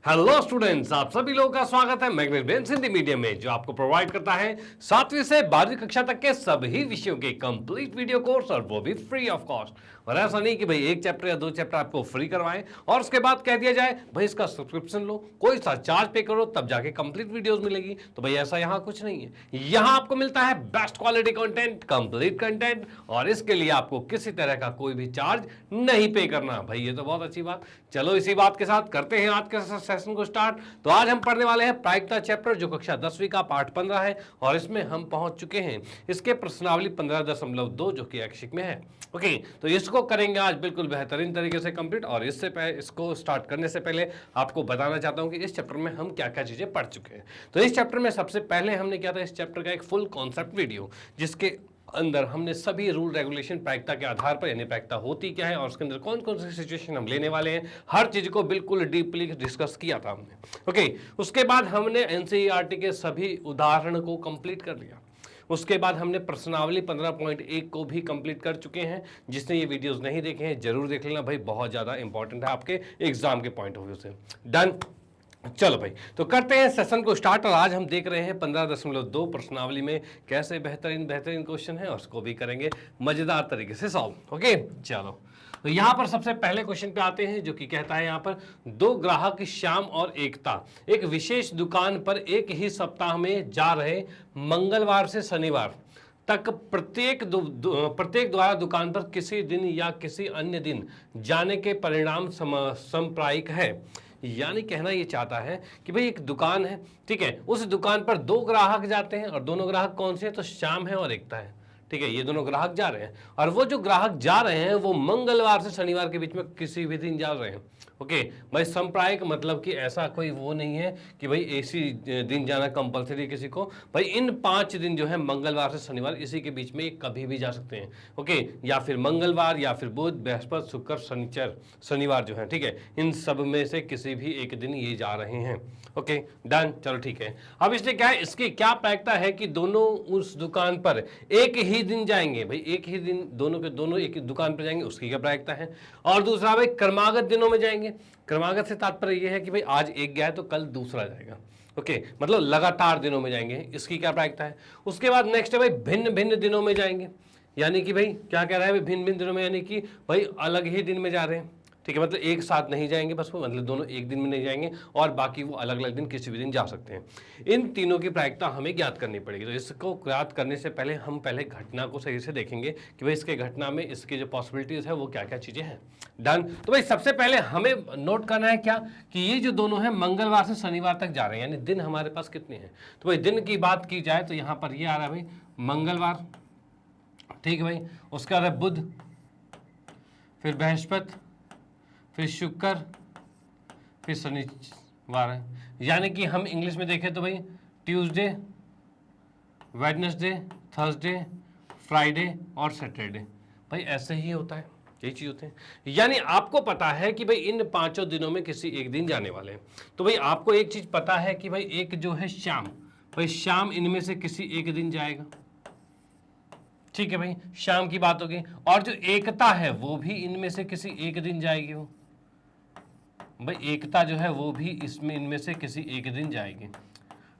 Hello students, आप सभी लोगों का स्वागत है मैग्नेट हिंदी मीडियम में, जो आपको प्रोवाइड करता है 7वीं से 12वीं कक्षा तक के सभी विषयों के कंप्लीट वीडियो कोर्स, और वो भी फ्री ऑफ कॉस्ट। और ऐसा नहीं कि भाई एक चैप्टर या 2 चैप्टर आपको फ्री करवाएं और उसके बाद कह दिया जाए भाई इसका सब्सक्रिप्शन लो, कोई सा चार्ज पे करो तब जाके कंप्लीट वीडियोस मिलेगी। तो भाई ऐसा यहाँ कुछ नहीं है। यहाँ आपको मिलता है best quality content, complete content, और इसके लिए आपको किसी तरह का कोई भी चार्ज नहीं पे करना। भाई ये तो बहुत अच्छी बात। चलो इसी बात के साथ करते हैं आज के सेशन को स्टार्ट। तो आज हम पढ़ने वाले हैं प्रायिकता चैप्टर, जो कक्षा 10वीं का पाठ 15 है, और इसमें हम पहुंच चुके हैं इसके प्रश्नावली 15.2 जो कि ऐच्छिक में है। ओके, तो इसको करेंगे आज बिल्कुल बेहतरीन तरीके से कंप्लीट। और इससे पहले, इसको स्टार्ट करने से पहले आपको बताना चाहता हूं कि इस चैप्टर में हम क्या क्या चीजें पढ़ चुके हैं। तो इस चैप्टर में सबसे पहले हमने किया था इस चैप्टर का एक फुल कॉन्सेप्ट वीडियो, जिसके अंदर हमने सभी रूल रेगुलेशन प्रायिकता के आधार पर, यानी प्रायिकता होती क्या है और उसके अंदर कौन कौन सी सिचुएशन हम लेने वाले हैं, हर चीज को बिल्कुल डीपली डिस्कस किया था हमने। ओके, उसके बाद हमने एनसीईआरटी के सभी उदाहरण को कंप्लीट कर लिया। उसके बाद हमने प्रश्नावली 15.1 को भी कंप्लीट कर चुके हैं। जिसने ये वीडियोस नहीं देखे हैं जरूर देख लेना भाई, बहुत ज्यादा इंपॉर्टेंट है आपके एग्जाम के पॉइंट ऑफ व्यू से। डन, चलो भाई, तो करते हैं सेशन को स्टार्ट। और आज हम देख रहे हैं 15.2 प्रश्नावली में कैसे बेहतरीन क्वेश्चन है, और उसको भी करेंगे मजेदार तरीके से सॉल्व। ओके, चलो तो यहां पर सबसे पहले क्वेश्चन पे आते हैं, जो कि कहता है यहां पर 2 ग्राहक श्याम और एकता एक विशेष दुकान पर एक ही सप्ताह में जा रहे मंगलवार से शनिवार तक प्रत्येक द्वारा दुकान पर किसी दिन या किसी अन्य दिन जाने के परिणाम समप्रायिक है। यानी कहना ये चाहता है कि भाई एक दुकान है, ठीक है, उस दुकान पर 2 ग्राहक जाते हैं, और दोनों ग्राहक कौन से हैं? तो श्याम है और एकता है। ठीक है, ये दोनों ग्राहक जा रहे हैं, और वो जो ग्राहक जा रहे हैं वो मंगलवार से शनिवार के बीच में किसी भी दिन जा रहे हैं। ओके भाई, संप्रायिक मतलब कि ऐसा कोई वो नहीं है कि भाई इसी दिन जाना कंपलसरी किसी को। भाई इन 5 दिन जो है मंगलवार से शनिवार, इसी के बीच में कभी भी जा सकते हैं। ओके, या फिर मंगलवार, या फिर बुध, बृहस्पति, शुक्र, शनिचर, शनिवार जो है, ठीक है, इन सब में से किसी भी एक दिन ये जा रहे हैं। ओके डन, चलो ठीक है। अब इसलिए क्या है, इसकी क्या प्रायिकता है कि दोनों उस दुकान पर एक ही दिन जाएंगे। भाई एक ही दिन दोनों के दोनों एक ही दुकान पर जाएंगे, उसकी क्या प्रायिकता है। और दूसरा भाई क्रमागत दिनों में जाएंगे। क्रमागत से तात्पर्य यह है कि भाई आज एक गया है तो कल दूसरा जाएगा। ओके, मतलब लगातार दिनों में जाएंगे, इसकी क्या प्रायिकता है। उसके बाद नेक्स्ट है भाई भिन्न भिन्न दिनों में जाएंगे। यानी कि भाई क्या कह रहा है, भिन्न भिन्न दिनों में, यानी कि भाई अलग ही दिन में जा रहे हैं। ठीक है, मतलब एक साथ नहीं जाएंगे बस, वो मतलब दोनों एक दिन में नहीं जाएंगे, और बाकी वो अलग अलग दिन किसी भी दिन जा सकते हैं। इन तीनों की प्रायिकता हमें ज्ञात करनी पड़ेगी। तो इसको ज्ञात करने से पहले हम पहले घटना को सही से देखेंगे कि भाई इसके घटना में इसकी जो पॉसिबिलिटीज है वो क्या क्या चीजें हैं। डन, तो भाई सबसे पहले हमें नोट करना है क्या, कि ये जो दोनों हैं मंगलवार से शनिवार तक जा रहे हैं, यानी दिन हमारे पास कितने हैं। तो भाई दिन की बात की जाए तो यहाँ पर ये आ रहा है भाई मंगलवार, ठीक है भाई, उसका आ रहा है बुध, फिर बृहस्पति, फिर शुक्र, फिर शनिवार है। यानी कि हम इंग्लिश में देखें तो भाई ट्यूसडे, वेडनेसडे, थर्सडे, फ्राइडे और सैटरडे। भाई ऐसे ही होता है, यही चीज होते हैं। यानी आपको पता है कि भाई इन 5 दिनों में किसी एक दिन जाने वाले हैं। तो भाई आपको एक चीज पता है कि भाई एक जो है शाम, भाई शाम इनमें से किसी एक दिन जाएगा। ठीक है भाई, शाम की बात होगी। और जो एकता है वो भी इनमें से किसी एक दिन जाएगी। वो भाई एकता जो है वो भी इसमें इनमें से किसी एक दिन जाएगी।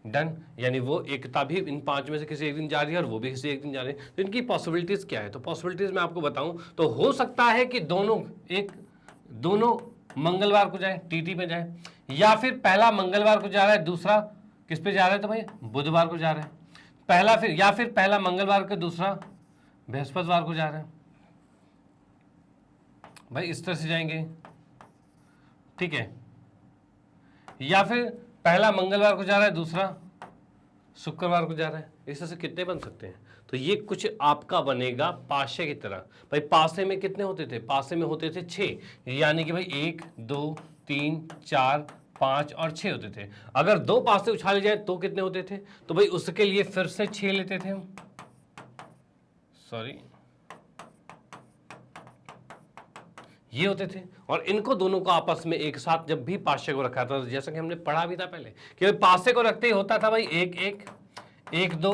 डन, यानी वो एकता भी इन 5 में से किसी एक दिन जा रही है, और वो भी किसी एक दिन जा रही है। तो इनकी पॉसिबिलिटीज क्या है, तो पॉसिबिलिटीज मैं आपको बताऊं तो हो सकता है कि दोनों मंगलवार को जाए, टीटी पे जाए, या फिर पहला मंगलवार को जा रहा है, दूसरा किस पे जा रहा है, तो भाई बुधवार को जा रहा है पहला, फिर या फिर पहला मंगलवार को दूसरा बृहस्पतिवार को जा रहे हैं। भाई इस तरह से जाएंगे, ठीक है, या फिर पहला मंगलवार को जा रहा है, दूसरा शुक्रवार को जा रहा है। इस तरह से कितने बन सकते हैं। तो ये कुछ आपका बनेगा पासे की तरह। भाई पासे में कितने होते थे, पासे में होते थे 6, यानी कि भाई 1 2 3 4 5 और 6 होते थे। अगर 2 पासे उछाले जाए तो कितने होते थे, तो भाई उसके लिए फिर से 6 लेते थे हम, सॉरी ये होते थे। और इनको दोनों को आपस में एक साथ जब भी पासे को रखा था, जैसा कि हमने पढ़ा भी था पहले कि पासे को रखते ही होता था भाई 1 1 1 2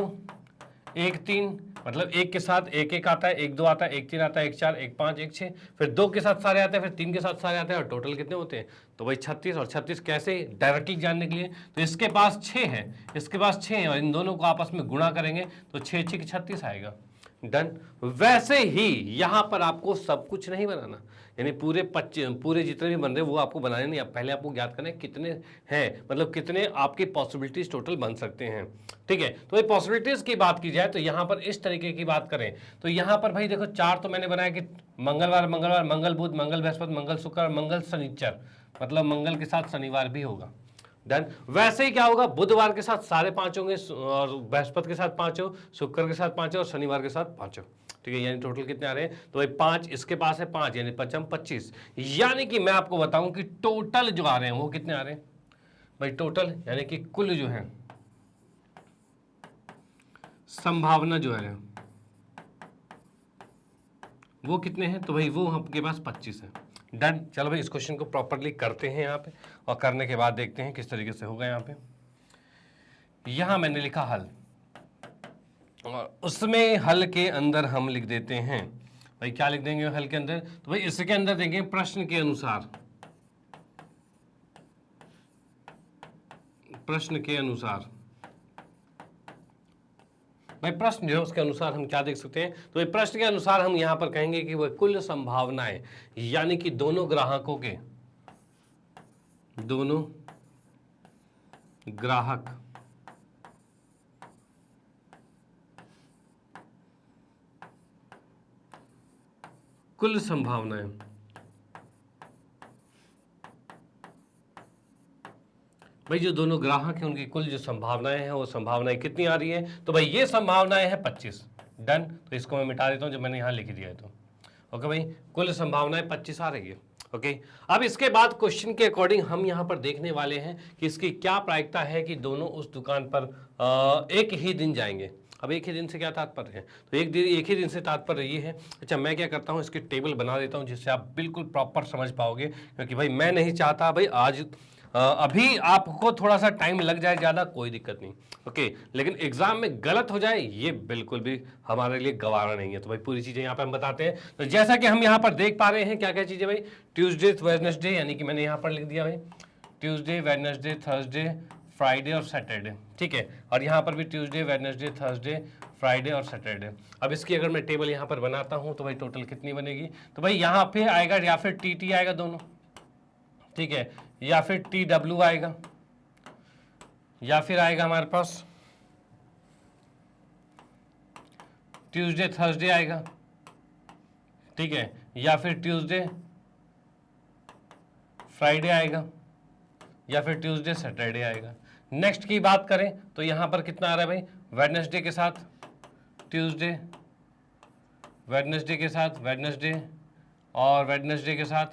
1 3, मतलब एक के साथ एक एक आता है, 1 2 आता है, 1 3 आता है, 1 4 1 5 1 6, फिर 2 के साथ सारे आते हैं, फिर 3 के साथ सारे आते हैं, और टोटल कितने होते हैं? तो भाई 36। और 36 कैसे डायरेक्टली जानने के लिए, तो इसके पास 6 है, इसके पास 6 है, और इन दोनों को आपस में गुणा करेंगे तो 6 6 36 आएगा। डन। वैसे ही यहां पर आपको सब कुछ नहीं बनाना, यानी पूरे जितने भी बन रहे वो आपको बनाने नहीं, पहले आपको ज्ञात करना है कितने हैं, मतलब कितने आपकी पॉसिबिलिटीज टोटल बन सकते हैं। ठीक है, तो ये पॉसिबिलिटीज की बात की जाए तो यहां पर इस तरीके की बात करें तो यहां पर भाई देखो 4 तो मैंने बनाया कि मंगलवार मंगलवार, मंगल बुध, मंगल बृहस्पति, मंगल शुक्र, मंगल शनिचर, मतलब मंगल के साथ शनिवार भी होगा। डन। वैसे ही क्या होगा, बुधवार के साथ सारे 5 होंगे, और बृहस्पति के साथ 5 हो, शुक्र के साथ 5 हो, और शनिवार के साथ 5 हो। ठीक है, यानी टोटल कितने आ रहे हैं? तो भाई 5 इसके पास है, 5 यानी 5 25, यानी कि मैं आपको बताऊं कि टोटल जो आ रहे हैं वो कितने आ रहे हैं भाई? टोटल यानी कि कुल जो है संभावना जो है वो कितने हैं? तो भाई वो आपके पास 25 है। डन। चलो भाई इस क्वेश्चन को प्रॉपरली करते हैं यहाँ पे, और करने के बाद देखते हैं किस तरीके से होगा। यहाँ पे यहां मैंने लिखा हल, और उसमें हल के अंदर हम लिख देते हैं भाई, क्या लिख देंगे हल के अंदर? तो भाई इसके अंदर देंगे प्रश्न के अनुसार, प्रश्न के अनुसार भाई प्रश्न जो है उसके अनुसार हम क्या देख सकते हैं? तो भाई प्रश्न के अनुसार हम यहां पर कहेंगे कि वह कुल संभावनाएं, यानी कि दोनों ग्राहकों के, दोनों ग्राहक कुल संभावनाएं, भाई जो दोनों ग्राहक हैं उनकी कुल जो संभावनाएं हैं वो संभावनाएं कितनी आ रही है? तो भाई ये संभावनाएं हैं 25। डन। तो इसको मैं मिटा देता हूं जो मैंने यहां लिख दिया है। तो ओके भाई, कुल संभावनाएं 25 आ रही है। ओके, अब इसके बाद क्वेश्चन के अकॉर्डिंग हम यहां पर देखने वाले हैं कि इसकी क्या प्रायिकता है कि दोनों उस दुकान पर एक ही दिन जाएंगे। अब एक ही दिन से क्या तात्पर्य है? तो एक ही दिन से तात्पर्य ये है। अच्छा, मैं क्या करता हूँ, इसकी टेबल बना देता हूँ जिससे आप बिल्कुल प्रॉपर समझ पाओगे, क्योंकि भाई मैं नहीं चाहता भाई आज अभी आपको थोड़ा सा टाइम लग जाए ज़्यादा, कोई दिक्कत नहीं। ओके, लेकिन एग्जाम में गलत हो जाए ये बिल्कुल भी हमारे लिए गवारा नहीं है। तो भाई पूरी चीज़ें यहाँ पे हम बताते हैं। तो जैसा कि हम यहाँ पर देख पा रहे हैं क्या क्या चीज़ें भाई, ट्यूसडे वेडनेसडे, यानी कि मैंने यहाँ पर लिख दिया भाई ट्यूसडे वेडनेसडे थर्सडे फ्राइडे और सैटरडे। ठीक है, और यहाँ पर भी ट्यूसडे वेडनेसडे थर्सडे फ्राइडे और सैटरडे। अब इसकी अगर मैं टेबल यहाँ पर बनाता हूँ तो भाई टोटल कितनी बनेगी? तो भाई यहाँ पे आएगा या फिर टी आएगा दोनों, ठीक है, या फिर TW आएगा, या फिर आएगा हमारे पास ट्यूसडे थर्सडे आएगा, ठीक है, या फिर ट्यूसडे फ्राइडे आएगा, या फिर ट्यूसडे सैटरडे आएगा। नेक्स्ट की बात करें तो यहां पर कितना आ रहा है भाई? वेडनेसडे के साथ ट्यूसडे, वेडनेसडे के साथ वेडनेसडे, और वेडनेसडे के साथ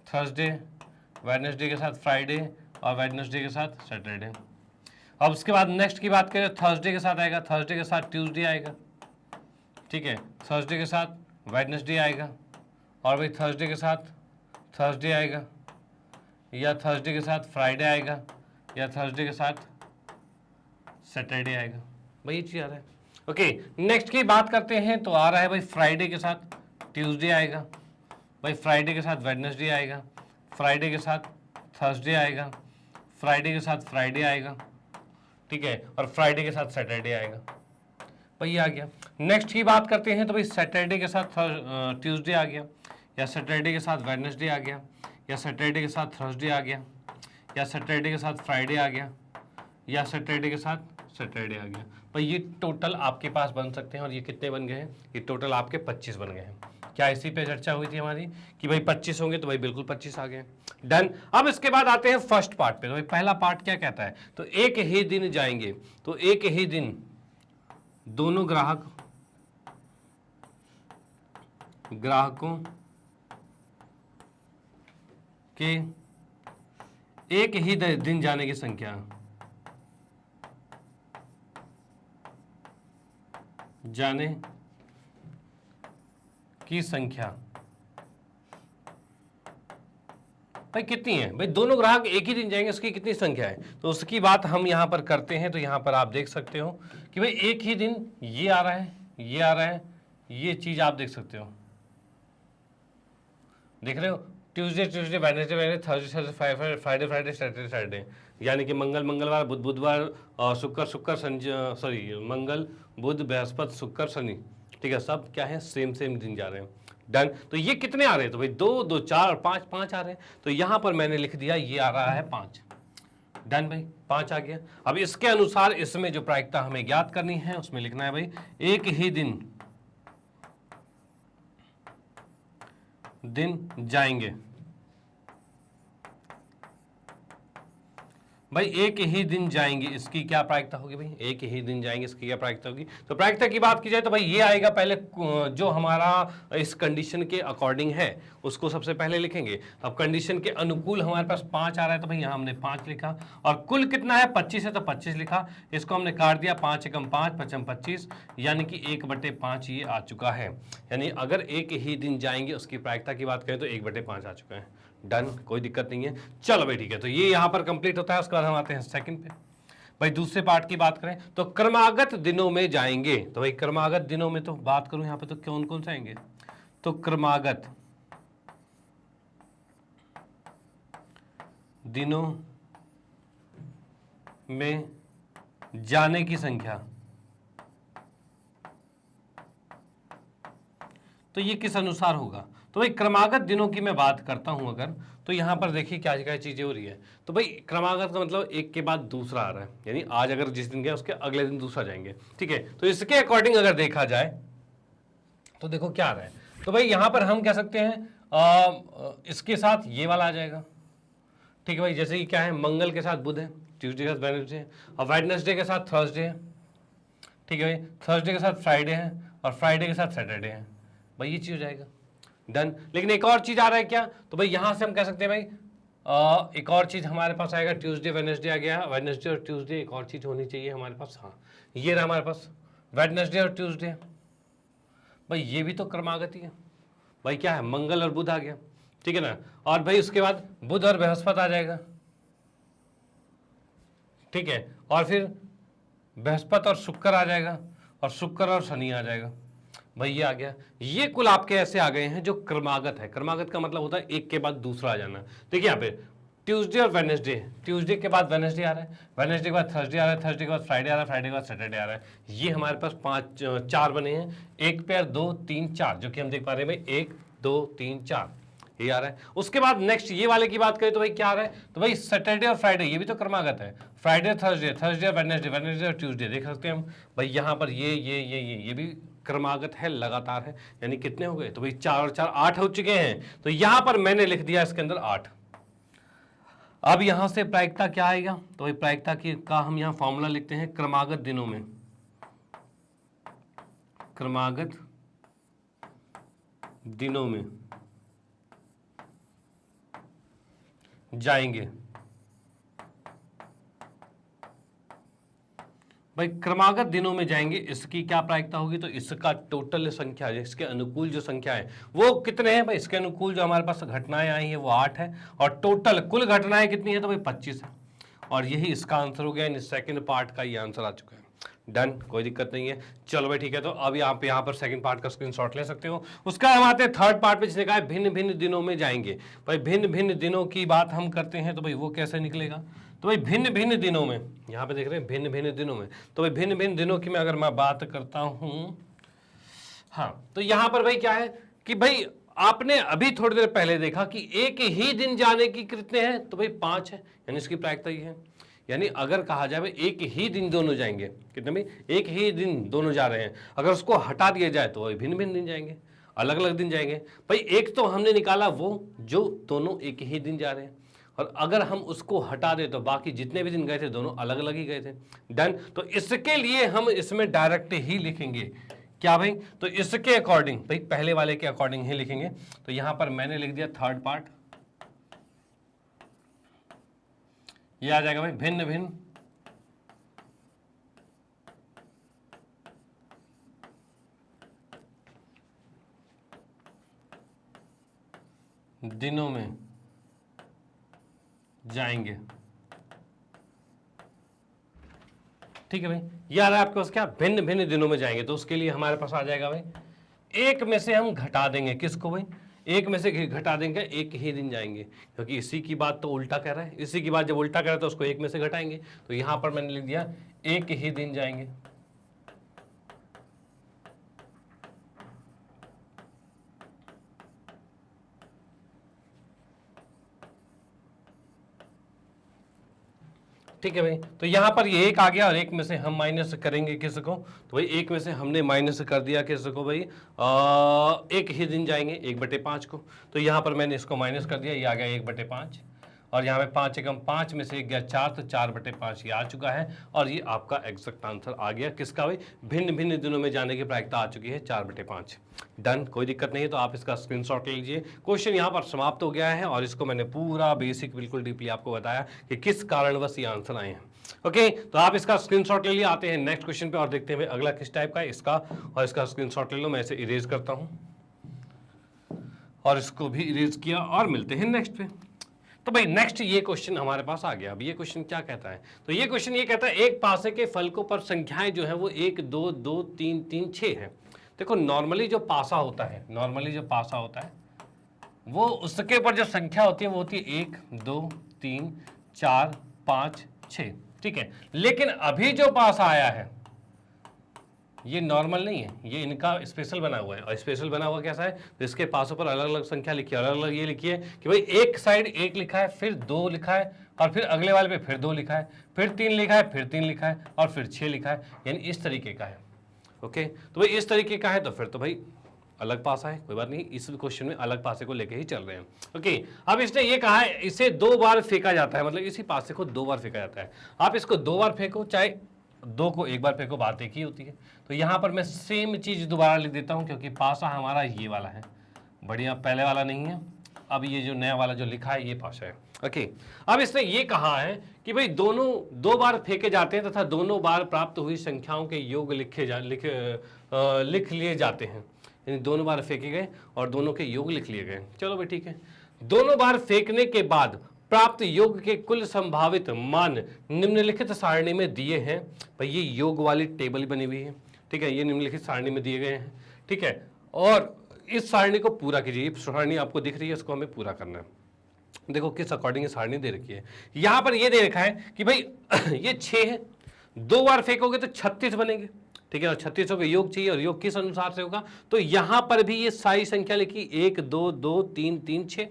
थर्सडे, वेडनेसडे के साथ फ्राइडे, और वेडनेसडे के साथ सैटरडे। अब उसके बाद नेक्स्ट की बात करें, थर्सडे के साथ आएगा, थर्सडे के साथ ट्यूसडे आएगा, ठीक है, थर्सडे के साथ वेडनेसडे आएगा, और भाई थर्सडे के साथ थर्सडे आएगा, या थर्सडे के साथ फ्राइडे आएगा, या थर्सडे के साथ सैटरडे आएगा। भाई ये चीज़ आ रहा है। ओके, नेक्स्ट की बात करते हैं तो आ रहा है भाई फ्राइडे के साथ ट्यूसडे आएगा, भाई फ्राइडे के साथ वेडनेसडे आएगा, फ्राइडे के साथ थर्सडे आएगा, फ्राइडे के साथ फ्राइडे आएगा, ठीक है, और फ्राइडे के साथ सैटरडे आएगा। भाई ये आ गया। नेक्स्ट की बात करते हैं तो भाई सैटरडे के साथ ट्यूसडे आ गया, या सैटरडे के साथ वेडनेसडे आ गया, या सैटरडे के साथ थर्सडे आ गया, या सैटरडे के साथ फ्राइडे आ गया, या सैटरडे के साथ सैटरडे आ गया। भाई ये टोटल आपके पास बन सकते हैं, और ये कितने बन गए हैं? ये टोटल आपके 25 बन गए हैं। क्या इसी पे चर्चा हुई थी हमारी कि भाई 25 होंगे? तो भाई बिल्कुल 25 आ गए। डन। अब इसके बाद आते हैं फर्स्ट पार्ट पे। तो भाई पहला पार्ट क्या कहता है? तो एक ही दिन जाएंगे, तो एक ही दिन दोनों ग्राहकों के एक ही दिन जाने की संख्या, जाने की संख्या भाई कितनी है, भाई दोनों ग्राहक एक ही दिन जाएंगे, उसकी कितनी संख्या है, तो उसकी बात हम यहाँ पर करते हैं। तो यहाँ पर आप देख सकते हो कि भाई एक ही दिन ये आ रहा है, ये आ रहा है, ये चीज आप देख सकते हो, देख रहे हो, Tuesday Tuesday, Wednesday Wednesday, Thursday Thursday, Friday Friday, Saturday Saturday, यानी कि मंगल मंगलवार, बुध बुधवार, शुक्र शुक्र, सॉरी मंगल बुध बृहस्पति शुक्र शनि, ठीक है, सब क्या है, सेम सेम दिन जा रहे हैं। डन। तो ये कितने आ रहे हैं, तो भाई 2 2 4 5 5 आ रहे हैं, तो यहां पर मैंने लिख दिया ये आ रहा है 5। डन भाई, 5 आ गया। अब इसके अनुसार इसमें जो प्रायिकता हमें ज्ञात करनी है उसमें लिखना है भाई एक ही दिन जाएंगे, भाई एक ही दिन जाएंगे, इसकी क्या प्रायिकता होगी, भाई एक ही दिन जाएंगे, इसकी क्या प्रायिकता होगी। तो प्रायिकता की बात की जाए तो भाई ये आएगा पहले, जो हमारा इस कंडीशन के अकॉर्डिंग है उसको सबसे पहले लिखेंगे। अब कंडीशन के अनुकूल हमारे पास 5 आ रहा है, तो भाई यहाँ हमने 5 लिखा, और कुल कितना है 25 है, तो 25 लिखा, इसको हमने काट दिया, 5 एकम 5 पचम 25, यानी कि 1/5 ये आ चुका है। यानी अगर एक ही दिन जाएंगे उसकी प्रायिकता की बात करें तो 1/5 आ चुका है। डन, कोई दिक्कत नहीं है। चलो भाई ठीक है, तो ये यहां पर कंप्लीट होता है। उसके बाद हम आते हैं सेकंड पे। भाई दूसरे पार्ट की बात करें तो क्रमागत दिनों में जाएंगे, तो भाई क्रमागत दिनों में तो बात करूं यहां पे तो कौन कौन से आएंगे, तो क्रमागत दिनों में जाने की संख्या, तो ये किस अनुसार होगा, तो भाई क्रमागत दिनों की मैं बात करता हूं अगर, तो यहां पर देखिए क्या क्या चीजें हो रही है। तो भाई क्रमागत का मतलब एक के बाद दूसरा आ रहा है, यानी आज अगर जिस दिन गया उसके अगले दिन दूसरा जाएंगे, ठीक है। तो इसके अकॉर्डिंग अगर देखा जाए तो देखो क्या आ रहा है, तो भाई यहां पर हम कह सकते हैं इसके साथ ये वाला आ जाएगा, ठीक है भाई। जैसे कि क्या है, मंगल के साथ बुध है, ट्यूसडे के साथ वेडनेसडे है, और वेडनेसडे के साथ थर्सडे है, ठीक है भाई, थर्सडे के साथ फ्राइडे है, और फ्राइडे के साथ सैटरडे है, भाई ये चीज हो जाएगा। डन। लेकिन एक और चीज आ रहा है क्या, तो भाई यहां से हम कह सकते हैं भाई एक और चीज हमारे पास आएगा, ट्यूसडे वेडनेसडे आ गया, वेडनेसडे और ट्यूसडे, एक और चीज होनी चाहिए हमारे पास, हाँ ये रहा हमारे पास वेडनेसडे और ट्यूसडे, भाई ये भी तो क्रमागत ही है, भाई क्या है, मंगल और बुध आ गया, ठीक है ना। और भाई उसके बाद बुध और बृहस्पति आ जाएगा, ठीक है, और फिर बृहस्पति और शुक्र आ जाएगा, और शुक्र और शनि आ जाएगा, भाई ये आ गया। ये कुल आपके ऐसे आ गए हैं जो क्रमागत है। क्रमागत का मतलब होता है एक के बाद दूसरा आ जाना। देखिए यहाँ पे ट्यूसडे और वेडनेसडे, ट्यूसडे के बाद वेडनेसडे आ रहा है, वेडनेसडे के बाद थर्सडे आ रहा है, थर्सडे के बाद फ्राइडे आ रहा है, फ्राइडे के बाद सैटरडे आ रहा है। ये हमारे पास 4 बने हैं, एक पेयर 2 3 4, जो कि हम देख पा रहे हैं भाई 1 2 3 4 ये आ रहा है। उसके बाद नेक्स्ट ये वाले की बात करें तो भाई क्या आ रहा है, तो भाई सैटरडे और फ्राइडे, ये भी तो क्रमागत है, Friday Thursday, Thursday Wednesday, Wednesday और ट्यूसडे, देख सकते हैं हम भाई यहाँ पर ये भी क्रमागत है, लगातार है, यानी कितने हो गए, तो भाई 4 और 4 8 हो चुके हैं। तो यहां पर मैंने लिख दिया इसके अंदर 8। अब यहां से प्रायिकता क्या आएगा, तो भाई प्रायिकता की का हम यहां फॉर्मूला लिखते हैं, क्रमागत दिनों में, क्रमागत दिनों में जाएंगे, भाई क्रमागत दिनों में जाएंगे, इसकी क्या प्रायिकता होगी, तो इसका टोटल संख्या, इसके अनुकूल जो संख्या है वो कितने हैं, भाई इसके अनुकूल जो हमारे पास घटनाएं आई हैं वो 8 है, और टोटल कुल घटनाएं कितनी है, तो भाई 25 है, और यही इसका आंसर हो गया। इन सेकंड पार्ट का ये आंसर आ चुका है। डन, कोई दिक्कत नहीं है। चलो भाई ठीक है, तो अब आप यहाँ पर सेकंड पार्ट का स्क्रीनशॉट ले सकते हो। उसका हम आते हैं थर्ड पार्ट पे, जिसने कहा भिन्न भिन्न दिनों में जाएंगे। भाई भिन्न भिन्न दिनों की बात हम करते हैं, तो भाई वो कैसे निकलेगा, तो भाई भिन्न भिन्न दिनों में, यहाँ पे देख रहे हैं भिन्न भिन्न दिनों में, तो भाई भिन्न भिन्न दिनों की मैं अगर मैं बात करता हूँ, हाँ, तो यहाँ पर भाई क्या है कि भाई आपने अभी थोड़ी देर पहले देखा कि एक ही दिन जाने की कितने हैं, तो भाई 5 है, यानी इसकी प्रायिकता ये है। यानी अगर कहा जाए भाई एक ही दिन दोनों जाएंगे, कितने भाई, एक ही दिन दोनों जा रहे हैं, अगर उसको हटा दिया जाए तो भिन्न भिन्न दिन जाएंगे, अलग अलग दिन जाएंगे। भाई एक तो हमने निकाला वो जो दोनों एक ही दिन जा रहे हैं, और अगर हम उसको हटा दें तो बाकी जितने भी दिन गए थे दोनों अलग अलग ही गए थे। डन। तो इसके लिए हम इसमें डायरेक्ट ही लिखेंगे क्या भाई, तो इसके अकॉर्डिंग, भाई पहले वाले के अकॉर्डिंग ही लिखेंगे। तो यहां पर मैंने लिख दिया थर्ड पार्ट, ये आ जाएगा भाई भिन्न भिन्न दिनों में जाएंगे। ठीक है भाई, यार आपके पास क्या भिन्न भिन्न दिनों में जाएंगे, तो उसके लिए हमारे पास आ जाएगा भाई एक में से हम घटा देंगे। किसको भाई? एक में से घटा देंगे, एक ही दिन जाएंगे, क्योंकि इसी की बात तो उल्टा कह रहा है। इसी की बात जब उल्टा कह रहा है तो उसको एक में से घटाएंगे। तो यहां पर मैंने लिख दिया एक ही दिन जाएंगे। ठीक है भाई, तो यहां पर ये एक आ गया और एक में से हम माइनस करेंगे किसको? तो भाई एक में से हमने माइनस कर दिया किसको भाई? एक ही दिन जाएंगे 1/5 को। तो यहां पर मैंने इसको माइनस कर दिया, ये आ गया 1/5 और यहाँ पे 5 एकम 5 में से 1 गया 4, तो 4/5 ये आ चुका है। और ये आपका एग्जैक्ट आंसर आ गया किसका भाई? भिन्न भिन्न दिनों में जाने की प्रायिकता आ चुकी है 4/5। डन, कोई दिक्कत नहीं है। तो आप इसका स्क्रीनशॉट ले लीजिए। क्वेश्चन यहाँ पर समाप्त हो गया है और इसको मैंने पूरा बेसिक बिल्कुल डीपली आपको बताया कि किस कारणवश ये आंसर आए हैं। ओके, तो आप इसका स्क्रीनशॉट ले लिए। आते हैं नेक्स्ट क्वेश्चन पे और देखते हैं अगला किस टाइप का है। इसका और इसका स्क्रीनशॉट ले लो, मैं इसे इरेज करता हूँ और इसको भी इरेज किया और मिलते हैं नेक्स्ट पे। तो भाई नेक्स्ट ये क्वेश्चन हमारे पास आ गया। अब ये क्वेश्चन क्या कहता है? तो ये क्वेश्चन ये कहता है एक पासे के फलकों पर संख्याएं जो है वो 1 2 2 3 3 6 है। देखो नॉर्मली जो पासा होता है वो उसके ऊपर जो संख्या होती है वो होती है 1 2 3 4 5 6। ठीक है, लेकिन अभी जो पासा आया है ये नॉर्मल नहीं है, ये इनका स्पेशल बना हुआ है। और स्पेशल बना हुआ कैसा है? तो इसके पासों पर अलग अलग संख्या लिखी है। अलग अलग ये लिखी है कि भाई एक साइड 1 लिखा है, फिर 2 लिखा है, और फिर अगले वाले पे फिर 2 लिखा है, फिर 3 लिखा है, फिर 3 लिखा है, और फिर 6 लिखा है। यानी इस तरीके का है। ओके, तो भाई इस तरीके का है तो फिर तो भाई अलग पासा है, कोई बात नहीं। इस क्वेश्चन में अलग पासे को लेके ही चल रहे हैं। ओके, अब इसने ये कहा है इसे 2 बार फेंका जाता है, मतलब इसी पासे को 2 बार फेंका जाता है। आप इसको 2 बार फेंको, चाहे 2 को 1 बार फेंको, बात एक ही होती है। तो यहाँ पर मैं सेम चीज दोबारा लिख देता हूँ, क्योंकि पासा हमारा ये वाला है, बढ़िया, पहले वाला नहीं है। अब ये जो नया वाला जो लिखा है ये पासा है। ओके, अब इसने ये कहा है कि भाई दोनों 2 बार फेंके जाते हैं तथा दोनों बार प्राप्त हुई संख्याओं के योग लिख लिए जाते हैं। यानी दोनों बार फेंके गए और दोनों के योग लिख लिए गए। चलो भाई ठीक है, दोनों बार फेंकने के बाद प्राप्त योग के कुल संभावित मान निम्नलिखित सारणी में दिए हैं। भाई ये योग वाली टेबल बनी हुई है। ठीक है, ये निम्नलिखित सारणी में दिए गए हैं। ठीक है, और इस सारणी को पूरा कीजिए। सारणी आपको दिख रही है, इसको हमें पूरा करना है। देखो किस अकॉर्डिंग सारणी दे रखी है। यहां पर ये दे रखा है कि भाई ये 6 है, 2 बार फेंकोगे तो 36 बनेंगे। ठीक है, और 36 का योग चाहिए, और योग किस अनुसार से होगा? तो यहां पर भी ये सारी संख्या लिखी 1 2 2 3 3 6।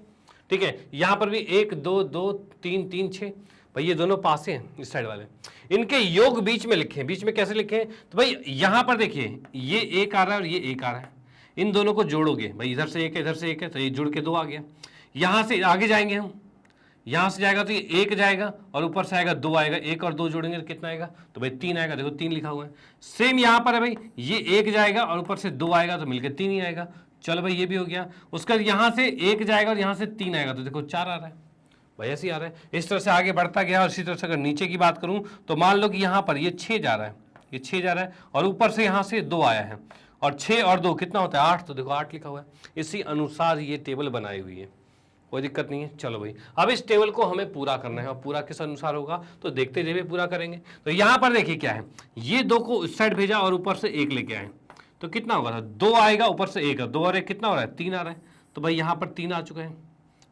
ठीक है, यहां पर भी 1 2 2 3 3 6। भाई ये दोनों पासे हैं इस साइड वाले, इनके योग बीच में लिखे। बीच में कैसे लिखे? तो भाई यहां पर देखिए ये 1 आ रहा है और ये 1 आ रहा है। इन दोनों को जोड़ोगे, भाई इधर से 1 है, इधर से 1 है, तो ये जुड़ के 2 आ गया। यहां से आगे जाएंगे हम, यहां से जाएगा तो ये 1 जाएगा और ऊपर से आएगा 2 आएगा। 1 और 2 जोड़ेंगे तो कितना आएगा? तो भाई 3 आएगा। देखो 3 लिखा हुआ है। सेम यहां पर है भाई, ये 1 जाएगा और ऊपर से 2 आएगा, तो मिलकर 3 ही आएगा। चलो भाई ये भी हो गया। उसका यहां से 1 जाएगा और यहां से 3 आएगा, तो देखो 4 आ रहा है। भाई ऐसे ही आ रहा है। इस तरह से आगे बढ़ता गया। और इसी तरह से अगर नीचे की बात करूं तो मान लो कि यहां पर ये 6 जा रहा है, ये 6 जा रहा है, और ऊपर से यहां से 2 आया है, और 6 और 2 कितना होता है? 8। तो देखो 8 लिखा हुआ है। इसी अनुसार ये टेबल बनाई हुई है, कोई दिक्कत नहीं है। चलो भाई अब इस टेबल को हमें पूरा करना है, और पूरा किस अनुसार होगा तो देखते हुए पूरा करेंगे। तो यहां पर देखिए क्या है, ये 2 को इस साइड भेजा और ऊपर से 1 लेके आए, तो कितना होगा? 2 आएगा, ऊपर से 1 है, 2 और 1 कितना हो रहा है? 3 आ रहा है। तो भाई यहां पर 3 आ चुके हैं,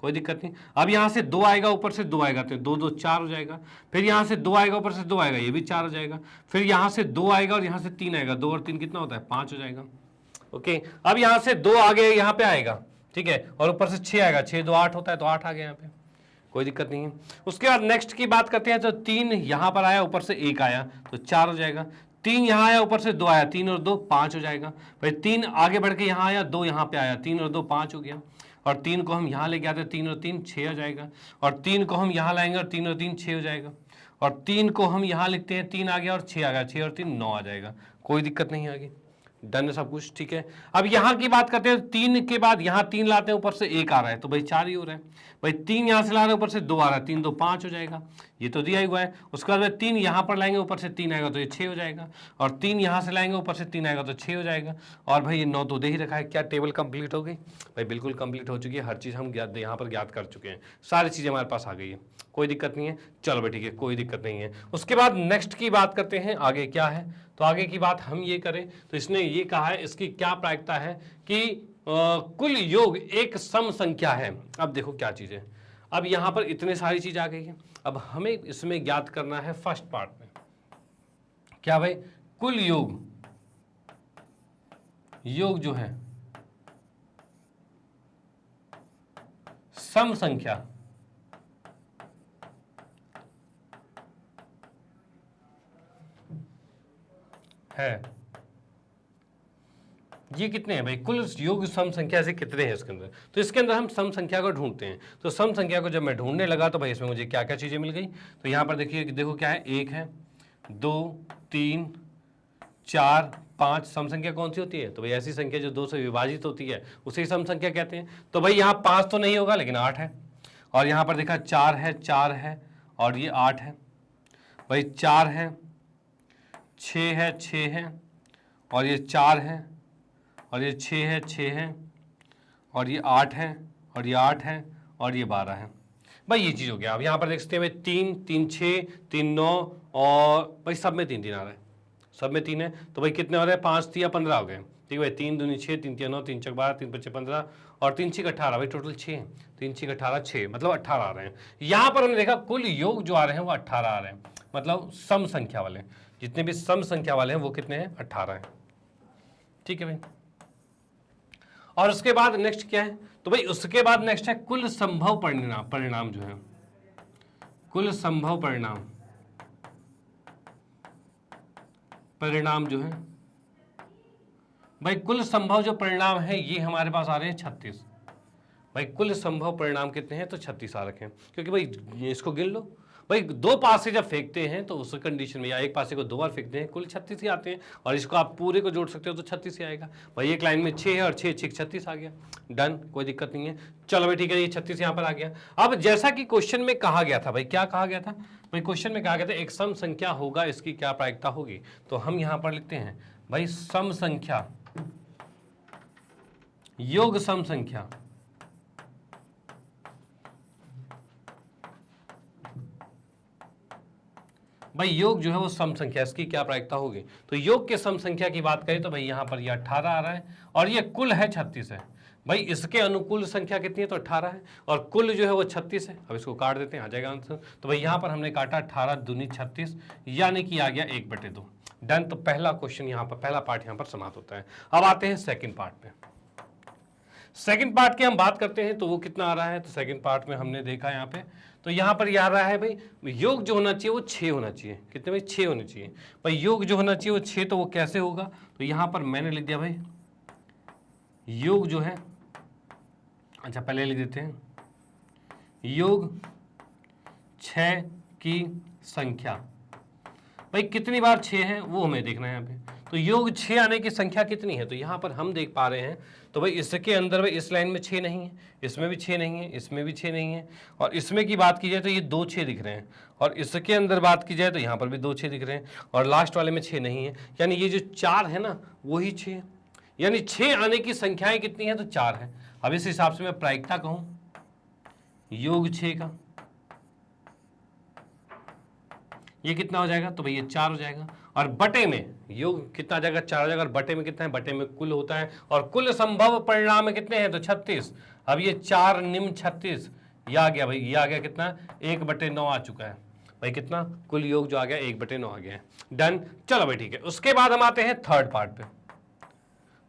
कोई दिक्कत नहीं। अब यहां से 2 आएगा, ऊपर से 2 आएगा, तो 2 2 4 हो जाएगा। फिर यहां से 2 आएगा, ऊपर से 2 आएगा, ये भी 4 हो जाएगा। फिर यहां से 2 आएगा और यहां से 3 आएगा, 2 और 3 कितना होता है? 5 हो जाएगा। ओके, अब यहां से 2 आगे यहां पे आएगा, ठीक है, और ऊपर से 6 आएगा, 6 2 8 होता है, तो 8 आ गया यहाँ पे, कोई दिक्कत नहीं है। उसके बाद नेक्स्ट की बात करते हैं। तो 3 यहां पर आया, ऊपर से 1 आया, तो 4 हो जाएगा। 3 यहां आया, ऊपर से 2 आया, 3 और 2 5 हो जाएगा। भाई 3 आगे बढ़ के यहां आया, 2 यहां पे आया, 3 और 2 5 हो गया। और 3 को हम यहां लेके आते, 3 और 3 6 हो जाएगा। और 3 को हम यहां लाएंगे और 3 और 3 6 हो जाएगा। और 3 को हम यहां लिखते हैं, 3 आ गया और 6 आ गया, 6 और 3 9 आ जाएगा, कोई दिक्कत नहीं आगे। डन है सब कुछ, ठीक है। अब यहां की बात करते हैं। 3 के बाद यहां 3 लाते हैं, ऊपर से 1 आ रहा है, तो भाई 4 ही हो रहा है। भाई 3 यहां से ला रहे हैं, ऊपर से 2 आ रहा है, 3 2 5 हो जाएगा, ये तो दिया ही हुआ है। उसके बाद 3 यहां पर लाएंगे, ऊपर से 3 आएगा, तो ये 6 हो जाएगा। और 3 यहां से लाएंगे, ऊपर से 3 आएगा, तो 6 हो जाएगा। और भाई ये 9 तो दे ही रखा है। क्या टेबल कंप्लीट हो गई? भाई बिल्कुल कंप्लीट हो चुकी है। हर चीज हम यहाँ पर ज्ञात कर चुके हैं, सारी चीजें हमारे पास आ गई है, कोई दिक्कत नहीं है। चलो भाई ठीक है, कोई दिक्कत नहीं है। उसके बाद नेक्स्ट की बात करते हैं, आगे क्या है। तो आगे की बात हम ये करें तो इसने ये कहा है, इसकी क्या प्रायिकता है कि कुल योग एक सम संख्या है। अब देखो क्या चीज है, अब यहां पर इतने सारी चीज आ गई है। अब हमें इसमें ज्ञात करना है फर्स्ट पार्ट में क्या भाई, कुल योग, योग जो है सम संख्या है, ये कितने हैं भाई, कुल योग सम संख्या से कितने हैं इसके अंदर। तो इसके अंदर हम सम संख्या को ढूंढते हैं। तो सम संख्या को जब मैं ढूंढने लगा तो भाई इसमें मुझे क्या क्या चीजें मिल गई। तो यहां पर देखिए, देखो क्या है, 1 है, 2, 3, 4, 5। सम संख्या कौन सी होती है, तो भाई ऐसी संख्या जो 2 से विभाजित होती है उसे ही सम संख्या कहते हैं। तो भाई यहाँ 5 तो नहीं होगा लेकिन 8 है। और यहाँ पर देखा 4 है, 4 है और ये 8 है। भाई 4 है, 6 है, 6 है और ये 4 है और ये 6 है, 6 है और ये 8 है और ये 8 है और ये 12 है। भाई ये चीज़ हो गया। अब यहाँ पर देख सकते हैं 3, 3, 6, 3, 9 और भाई सब में 3 3 आ रहा है, सब में 3 है। तो भाई कितने हो रहे हैं, 5 या 15 हो गए। ठीक है भाई, 3 दूनी 6, 3 3 9, 3 4 12, 3 5 15 और 3 6 18। भाई टोटल 6, 3 6 18 6, मतलब 18 आ रहे हैं। यहाँ पर हमने देखा कुल योग जो आ रहे हैं वो 18 आ रहे हैं, मतलब सम संख्या वाले, जितने भी सम संख्या वाले हैं वो कितने हैं, 18 हैं। ठीक है भाई। और उसके बाद नेक्स्ट क्या है, तो भाई उसके बाद नेक्स्ट है कुल संभव परिणाम, परिणाम जो है कुल संभव परिणाम, परिणाम जो है भाई, कुल संभव जो परिणाम है ये हमारे पास आ रहे हैं 36। भाई कुल संभव परिणाम कितने हैं, तो 36 आ रखे हैं। क्योंकि भाई इसको गिन लो, भाई 2 पासे जब फेंकते हैं तो उस कंडीशन में, या एक पासे को 2 बार फेंकते हैं, कुल 36 ही आते हैं। और इसको आप पूरे को जोड़ सकते हो तो 36 ही आएगा। भाई एक लाइन में 6 है और 6 6 36 आ गया, डन, कोई दिक्कत नहीं है। चलो भाई ठीक है, ये 36 यहाँ पर आ गया। अब जैसा कि क्वेश्चन में कहा गया था, भाई क्या कहा गया था, भाई क्वेश्चन में कहा गया था एक सम संख्या होगा, इसकी क्या प्रायिकता होगी। तो हम यहाँ पर लिखते हैं भाई सम संख्या, योग सम संख्या, भाई योग जो है वो सम संख्या, इसकी क्या प्रायिकता होगी। तो योग के सम संख्या की बात करें तो भाई यहाँ पर ये 18 आ रहा है और ये कुल है 36 है। भाई इसके अनुकूल संख्या कितनी है, तो 18 है और कुल जो है वो 36 है। अब इसको काट देते हैं, आ जाएगा आंसर। तो भाई यहाँ पर हमने काटा 18 दूनी 36, यानी कि आ गया 1/2, डन। तो पहला क्वेश्चन यहाँ पर, पहला पार्ट यहाँ पर समाप्त होता है। अब आते हैं सेकेंड पार्ट पे। सेकंड पार्ट की हम बात करते हैं तो वो कितना आ रहा है, तो सेकंड पार्ट में हमने देखा यहाँ पे, तो यहाँ पर ये आ रहा है भाई योग जो होना चाहिए वो 6 होना चाहिए। कितने भाई, 6 होने चाहिए। भाई योग जो होना चाहिए वो 6, तो वो कैसे होगा, तो यहाँ पर मैंने लिख दिया भाई योग जो है, अच्छा पहले लिख देते हैं, योग 6 की संख्या। भाई कितनी बार 6 है वो हमें देखना है यहाँ पे। तो योग 6 आने की संख्या कितनी है, तो यहाँ पर हम देख पा रहे हैं, तो भाई इसके अंदर भाई इस लाइन में 6 नहीं है, इसमें भी 6 नहीं है, इसमें भी 6 नहीं है, और इसमें की बात की जाए तो ये 2 6 दिख रहे हैं, और इसके अंदर बात की जाए तो यहाँ पर भी 2 6 दिख रहे हैं, और लास्ट वाले में 6 नहीं है। यानी ये जो 4 है ना वही 6 है, यानी 6 आने की संख्याएं कितनी है, तो 4 है। अब इस हिसाब से मैं प्रायिकता कहूँ योग 6 का, ये कितना हो जाएगा, तो भाई ये 4 हो जाएगा। और बटे में योग कितना आ जाएगा, 4 हो जाएगा। और बटे में कितना है, बटे में कुल होता है, और कुल संभव परिणाम कितने हैं, तो 36। अब ये 4 निम्न 36, ये आ गया भाई, ये आ गया कितना, 1/9 आ चुका है। भाई कितना, कुल योग जो आ गया 1/9 आ गया है, डन। चलो भाई ठीक है। उसके बाद हम आते हैं थर्ड पार्ट पे।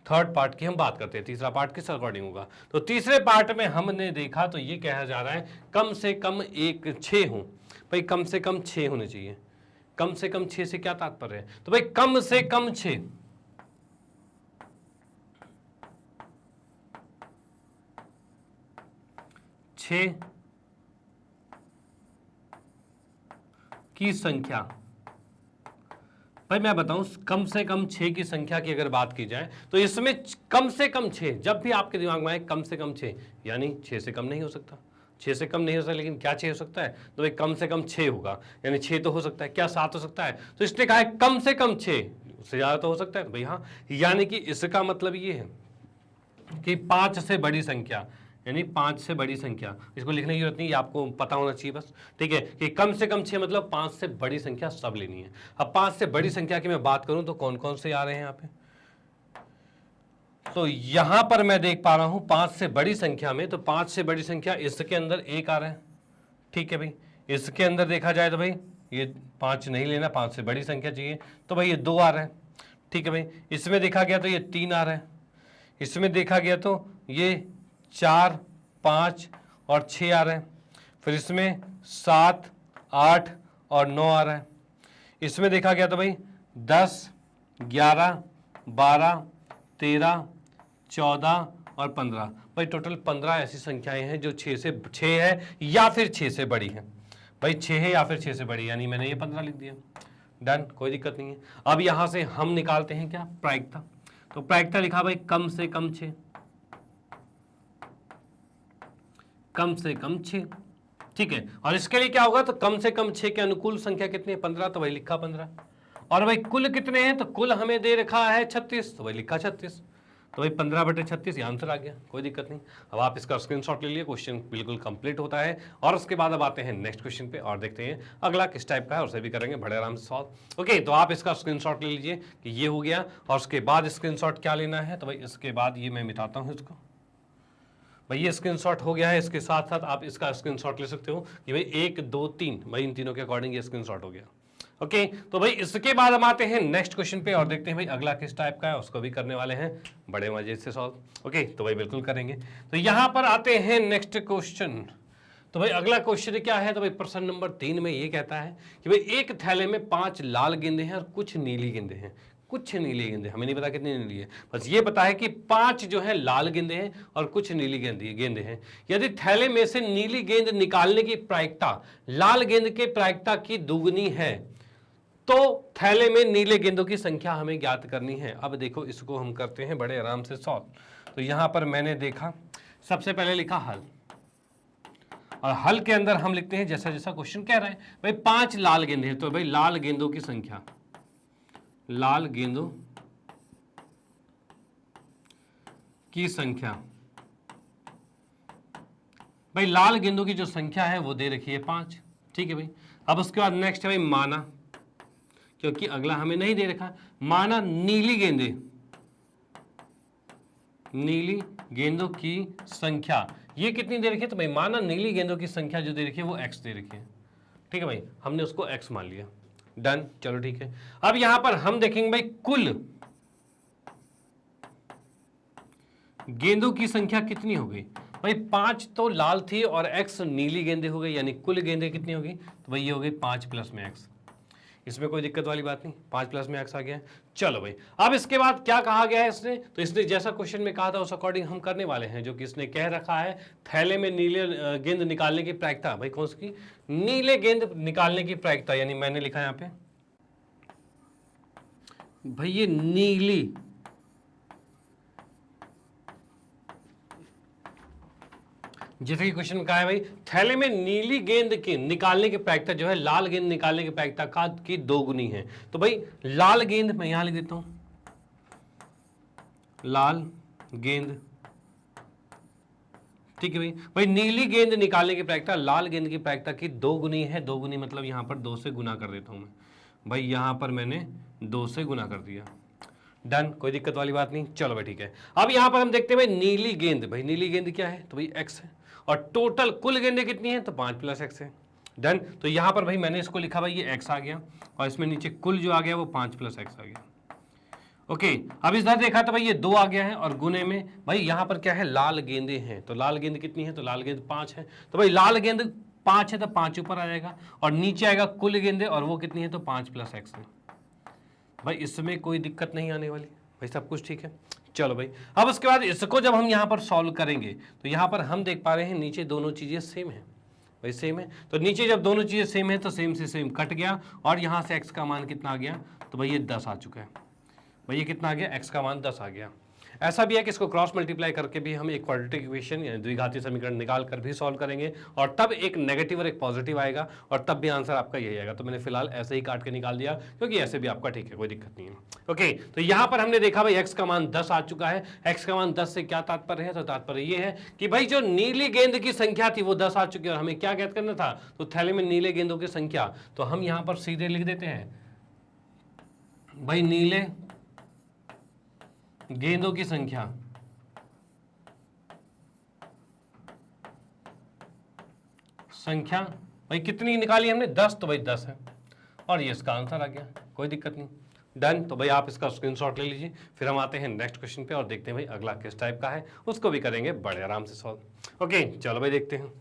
थर्ड पार्ट की हम बात करते हैं, तीसरा पार्ट किस अकॉर्डिंग होगा। तो तीसरे पार्ट में हमने देखा तो ये कहा जा रहा है कम से कम 6 हो। भाई कम से कम 6 होने चाहिए। कम से कम 6 से क्या तात्पर्य है, तो भाई कम से कम 6, की संख्या। भाई मैं बताऊं, कम से कम 6 की संख्या की अगर बात की जाए तो इसमें कम से कम 6, जब भी आपके दिमाग में आए कम से कम 6, यानी 6 से कम नहीं हो सकता, 6 से कम नहीं हो सकता। लेकिन क्या 6 हो सकता है, तो भाई कम से कम 6 होगा, यानी 6 तो हो सकता है, क्या 7 हो सकता है, तो इसने कहा है कम से कम 6, उससे ज़्यादा तो हो सकता है। तो भाई हाँ, यानी कि इसका मतलब ये है कि 5 से बड़ी संख्या, यानी 5 से बड़ी संख्या, इसको लिखने की जरूरत नहीं, ये आपको पता होना चाहिए बस, ठीक है, कि कम से कम 6 मतलब 5 से बड़ी संख्या सब लेनी है। अब 5 से बड़ी संख्या की मैं बात करूं तो कौन कौन से आ रहे हैं यहाँ पे, तो यहां पर मैं देख पा रहा हूं 5 से बड़ी संख्या में, तो 5 से बड़ी संख्या इसके अंदर 1 आ रहा है, ठीक है भाई। इसके अंदर देखा जाए तो भाई ये 5 नहीं लेना, 5 से बड़ी संख्या चाहिए, तो भाई ये 2 आ रहा है, ठीक है भाई। इसमें देखा गया तो ये 3 आ रहा है, इसमें देखा गया तो ये 4, 5 और 6 आ रहा है, फिर इसमें 7, 8 और 9 आ रहा है, इसमें देखा गया तो भाई 10, 11, 12, 13, 14 और 15, भाई टोटल 15 ऐसी संख्याएं हैं जो 6 है या फिर 6 से बड़ी है, भाई 6 है या फिर 6 से बड़ी, यानी मैंने ये 15 लिख दिया, डन, कोई दिक्कत नहीं है। अब यहां से हम निकालते हैं क्या, प्रायिकता, तो प्रायिकता लिखा भाई कम से कम 6, कम से कम 6, ठीक है। और इसके लिए क्या होगा, तो कम से कम 6 के अनुकूल संख्या कितनी है, 15, तो भाई लिखा 15। और भाई कुल कितने हैं, तो कुल हमें दे रखा है 36, तो भाई लिखा 36, तो भाई 15/36 ये आंसर आ गया, कोई दिक्कत नहीं। अब आप इसका स्क्रीनशॉट ले लिए, क्वेश्चन बिल्कुल कंप्लीट होता है। और उसके बाद अब आते हैं नेक्स्ट क्वेश्चन पे और देखते हैं अगला किस टाइप का है, उसे भी करेंगे बड़े आराम से सॉल्व। ओके, तो आप इसका स्क्रीनशॉट ले लीजिए कि ये हो गया, और उसके बाद स्क्रीनशॉट क्या लेना है, तो भाई इसके बाद ये मैं मिटाता हूँ इसको, भाई ये स्क्रीनशॉट हो गया है। इसके साथ साथ आप इसका स्क्रीनशॉट ले सकते हो कि भाई 1, 2, 3, भाई इन तीनों के अकॉर्डिंग ये स्क्रीनशॉट हो गया। ओके, तो भाई इसके बाद हम आते हैं नेक्स्ट क्वेश्चन पे और देखते हैं भाई अगला किस टाइप का है, उसको भी करने वाले हैं बड़े मजे से सॉल्व। ओके, तो भाई बिल्कुल करेंगे। तो यहां पर आते हैं नेक्स्ट क्वेश्चन। तो भाई अगला क्वेश्चन क्या है, तो भाई प्रश्न नंबर 3 में ये कहता है कि भाई एक थैले में 5 लाल गेंदे हैं और कुछ नीली गेंदे हैं, कुछ नीली गेंदे, हमें नहीं पता कितनी नीली है, बस ये पता है कि 5 जो है लाल गेंदे हैं और कुछ नीली गेंदे हैं। यदि थैले में से नीली गेंद निकालने की प्रायिकता लाल गेंद के प्रायिकता की दुगनी है, तो थैले में नीले गेंदों की संख्या हमें ज्ञात करनी है। अब देखो इसको हम करते हैं बड़े आराम से सॉल्व। तो यहां पर मैंने देखा, सबसे पहले लिखा हल, और हल के अंदर हम लिखते हैं जैसा जैसा क्वेश्चन कह रहा है। भाई 5 लाल गेंदे हैं, तो भाई लाल गेंदों की संख्या, लाल गेंदों की संख्या, भाई लाल गेंदों की जो संख्या है वो दे रखी है 5, ठीक है भाई। अब उसके बाद नेक्स्ट है भाई माना, क्योंकि अगला हमें नहीं दे रखा, माना नीली गेंदे, नीली गेंदों की संख्या ये कितनी दे रखी है, तो भाई माना नीली गेंदों की संख्या जो दे रखी है वो x दे रखी है, ठीक है भाई, हमने उसको x मान लिया, डन, चलो ठीक है। अब यहां पर हम देखेंगे भाई कुल गेंदों की संख्या कितनी हो गई, भाई 5 तो लाल थी और x नीली गेंदे हो गई, यानी कुल गेंदे कितनी होगी, तो भाई ये हो गई 5 प्लस में x, इसमें कोई दिक्कत वाली बात नहीं, 5 प्लस में x आ गया। चलो भाई, अब इसके बाद क्या कहा गया है इसने, तो इसने जैसा क्वेश्चन में कहा था उस अकॉर्डिंग हम करने वाले हैं, जो कि इसने कह रखा है थैले में नीले गेंद निकालने की प्रायिकता, भाई कौन सी, नीले गेंद निकालने की प्रायिकता, यानी मैंने लिखा यहाँ पे भाई ये नीली, जैसे कि क्वेश्चन में कहा है भाई थैले में नीली गेंद की निकालने की प्रायिकता जो है लाल गेंद निकालने की प्रायिकता का की 2 गुनी है। तो भाई लाल गेंद मैं यहां लिख देता हूं, लाल गेंद, ठीक है भाई। भाई नीली गेंद निकालने की प्रायिकता लाल गेंद की प्रायिकता की 2 गुनी है, 2 गुनी मतलब यहां पर 2 से गुना कर देता हूं मैं, भाई यहां पर मैंने 2 से गुना कर दिया, डन, कोई दिक्कत वाली बात नहीं। चलो भाई ठीक है। अब यहां पर हम देखते हैं भाई नीली गेंद, भाई नीली गेंद क्या है, तो भाई x है, और टोटल कुल गेंदें कितनी है, तो 5 प्लस x है, डन। तो यहां पर भाई मैंने इसको लिखा भाई ये x आ गया, और इसमें नीचे कुल जो आ गया वो 5 प्लस x आ गया। ओके, अब इधर देखा तो भाई ये 2 आ गया है, और गुने में भाई यहां पर क्या है, लाल गेंदे हैं, तो लाल गेंद कितनी है, तो लाल गेंद 5 है, तो भाई लाल गेंद 5 है तो 5 ऊपर आ जाएगा, और नीचे आएगा कुल गेंदे, और वो कितनी है, तो 5 प्लस x है। भाई इसमें कोई दिक्कत नहीं आने वाली, भाई सब कुछ ठीक है। चलो भाई, अब उसके बाद इसको जब हम यहाँ पर सॉल्व करेंगे तो यहाँ पर हम देख पा रहे हैं नीचे दोनों चीजें सेम है, भाई सेम है, तो नीचे जब दोनों चीजें सेम है तो सेम से सेम कट गया, और यहाँ से x का मान कितना आ गया, तो भाई ये 10 आ चुका है, भाई ये कितना आ गया, x का मान 10 आ गया। ऐसा भी है कि इसको क्रॉस मल्टीप्लाई करके भी हम एक क्वाड्रेटिक इक्वेशन या द्विघातीय समीकरण निकाल कर भी सॉल्व करेंगे और तब एक नेगेटिव और एक पॉजिटिव आएगा और तब भी आंसर आपका यही आएगा। तो मैंने फिलहाल ऐसे ही काट के निकाल दिया क्योंकि ऐसे भी आपका ठीक है, कोई दिक्कत नहीं है। ओके, तो यहां पर हमने देखा भाई x का मान 10 आ चुका है। x का मान 10 से क्या तात्पर्य है? तो तात्पर्य ये है कि भाई जो नीली गेंद की संख्या थी वो 10 आ चुकी है और हमें क्या ज्ञात करना था? तो थैले में नीले गेंदों की संख्या। तो हम यहां पर सीधे लिख देते हैं भाई नीले गेंदों की संख्या भाई कितनी निकाली हमने? 10। तो भाई 10 है और ये इसका आंसर आ गया, कोई दिक्कत नहीं। डन। तो भाई आप इसका स्क्रीनशॉट ले लीजिए। फिर हम आते हैं नेक्स्ट क्वेश्चन पे और देखते हैं भाई अगला किस टाइप का है, उसको भी करेंगे बड़े आराम से सॉल्व। ओके, चलो भाई देखते हैं।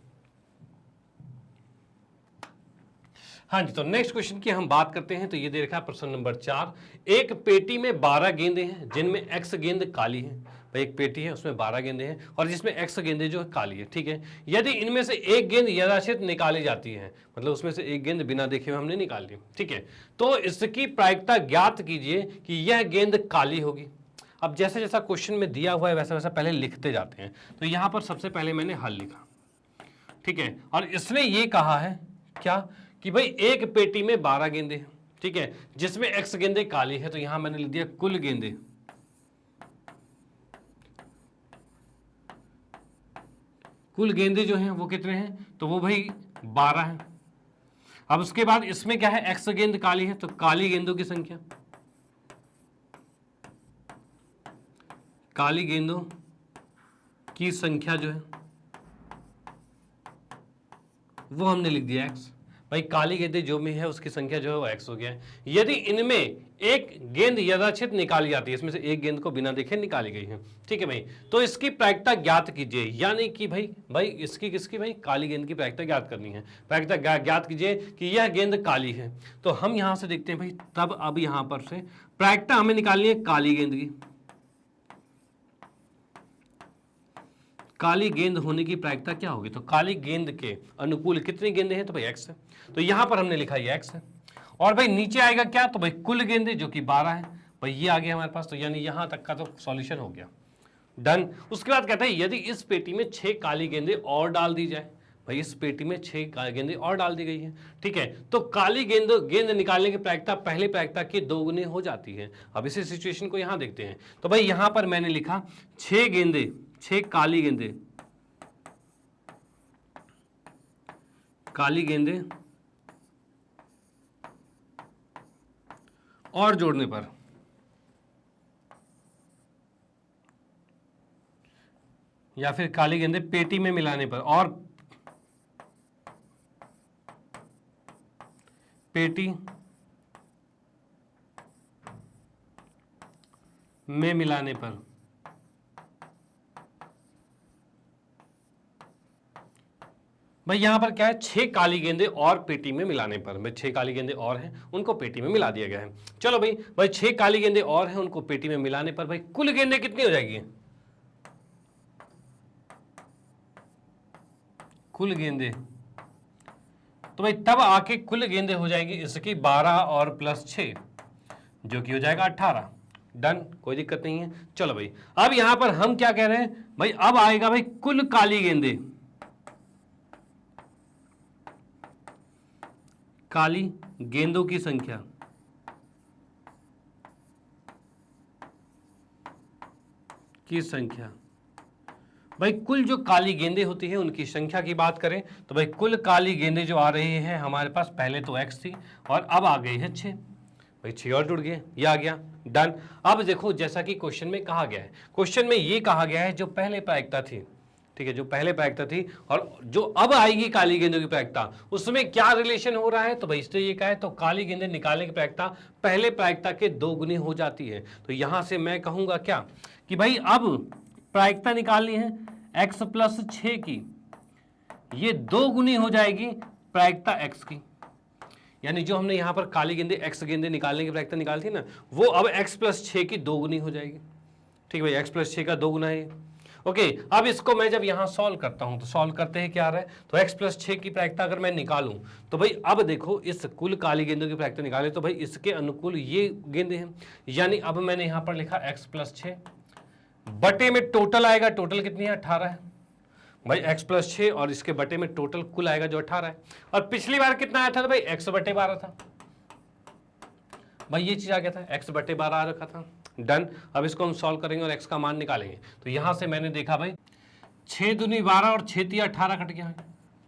हाँ जी, तो नेक्स्ट क्वेश्चन की हम बात करते हैं। तो ये दे रखा है प्रश्न नंबर 4। एक पेटी में 12 गेंदे हैं जिनमें x गेंद काली है। भाई एक पेटी है उसमें 12 गेंदे हैं और जिसमें x गेंदे जो है काली है, ठीक है। यदि इनमें से एक गेंद यथाचित निकाली जाती है, मतलब उसमें से एक गेंद बिना देखे हुए हमने निकाल ली, ठीक है, तो इसकी प्रायिकता ज्ञात कीजिए कि यह गेंद काली होगी। अब जैसे जैसा क्वेश्चन में दिया हुआ है वैसा वैसा पहले लिखते जाते हैं। तो यहां पर सबसे पहले मैंने हल लिखा, ठीक है, और इसने ये कहा है क्या कि भाई एक पेटी में 12 गेंदे हैं, ठीक है, जिसमें x गेंदे काली है। तो यहां मैंने लिख दिया कुल गेंदे, कुल गेंदे जो हैं वो कितने हैं? तो वो भाई 12 हैं। अब उसके बाद इसमें क्या है? x गेंद काली है, तो काली गेंदों की संख्या, काली गेंदों की संख्या जो है वो हमने लिख दिया x। भाई काली गेंदें जो में है उसकी संख्या जो है वो x हो गया है। यदि इनमें एक गेंद यथाचित निकाली जाती है, इसमें से एक गेंद को बिना देखे निकाली गई है, ठीक है भाई, तो इसकी प्रायिकता ज्ञात कीजिए। यानी कि भाई इसकी किसकी? भाई काली गेंद की प्रायिकता ज्ञात करनी है। प्रायिकता ज्ञात कीजिए कि यह गेंद काली है। तो हम यहां से देखते हैं भाई, तब अब यहां पर से प्रायिकता हमें निकालनी है काली गेंद की। काली गेंद होने की प्रायिकता क्या होगी? तो काली गेंद के अनुकूल कितनी गेंदें हैं? तो भाई x है। तो यहां पर हमने लिखा ये x है और भाई नीचे आएगा क्या? तो भाई कुल गेंदे जो कि 12 है। भाई ये आ गया हमारे पास। तो यानी यहां तक का तो सॉल्यूशन हो गया। डन। उसके बाद कहता है यदि इस पेटी में 6 काली गेंदे और डाल दी जाए। भाई इस पेटी में 6 गेंदे और डाल दी गई है, ठीक है, तो काली गेंद निकालने की प्रायिकता पहले प्रायिकता की 2 गुनी हो जाती है। अब इसी सिचुएशन को यहां देखते हैं। तो भाई यहां पर मैंने लिखा 6 गेंदे, 6 काली गेंदे, काली गेंदे और जोड़ने पर, या फिर काली गेंदे पेटी में मिलाने पर और पेटी में मिलाने पर भाई यहां पर क्या है? 6 काली गेंदे और पेटी में मिलाने पर, भाई 6 काली गेंदे और हैं उनको पेटी में मिला दिया गया है। चलो भाई 6 काली गेंदे और हैं उनको पेटी में मिलाने पर भाई कुल गेंदे कितनी हो जाएगी? कुल गेंदे, तो भाई तब आके कुल गेंदे हो जाएंगी इसकी 12 और प्लस 6 जो कि हो जाएगा 18। डन, कोई दिक्कत नहीं है। चलो भाई अब यहां पर हम क्या कह रहे हैं? भाई अब आएगा भाई कुल काली गेंदे, काली गेंदों की संख्या, भाई कुल जो काली गेंदें होती है उनकी संख्या की बात करें तो भाई कुल काली गेंदें जो आ रही हैं हमारे पास, पहले तो x थी और अब आ गई है 6। भाई 6 और जुड़ गए, ये आ गया। डन। अब देखो जैसा कि क्वेश्चन में कहा गया है, क्वेश्चन में ये कहा गया है जो पहले प्रायिकता थी, ठीक है, जो पहले प्रायिकता थी और जो अब आएगी काली गेंदों की प्रायिकता, उसमें क्या रिलेशन हो रहा है? तो भाई इसने ये कहा है तो काली गेंदें निकालने की प्रायिकता पहले प्रायिकता के 2 गुनी हो जाती है। तो यहां से मैं कहूंगा क्या कि भाई अब प्रायिकता निकालनी है x प्लस 6 की, ये 2 गुनी हो जाएगी प्रायिकता x की। यानी जो हमने यहां पर काली गेंदे x गेंदे निकालने की प्रायिकता निकाली थी ना, वो अब x प्लस 6 की 2 गुनी हो जाएगी। ठीक है भाई, x प्लस 6 का 2 गुना है। ओके, अब इसको मैं जब यहां सॉल्व करता हूं तो सॉल्व करते हैं क्या आ रहा है? तो x प्लस 6 की प्रायिकता अगर मैं निकालूं तो भाई अब देखो इस कुल काली गेंदों की प्रायिकता निकाले तो भाई इसके अनुकूल ये गेंदे हैं। यानी अब मैंने यहां पर लिखा x प्लस 6 बटे में टोटल आएगा, टोटल कितनी है 18 है भाई, x प्लस 6 और इसके बटे में टोटल कुल आएगा जो 18 है। और पिछली बार कितना आया था भाई, x बटे 12 था भाई, ये चीज आ गया था, x बटे 12 आ रखा था। डन। अब इसको हम सॉल्व करेंगे और x का मान निकालेंगे। तो यहां से मैंने देखा भाई 6 दूनी 12 और 6 तिया 18 कट गया है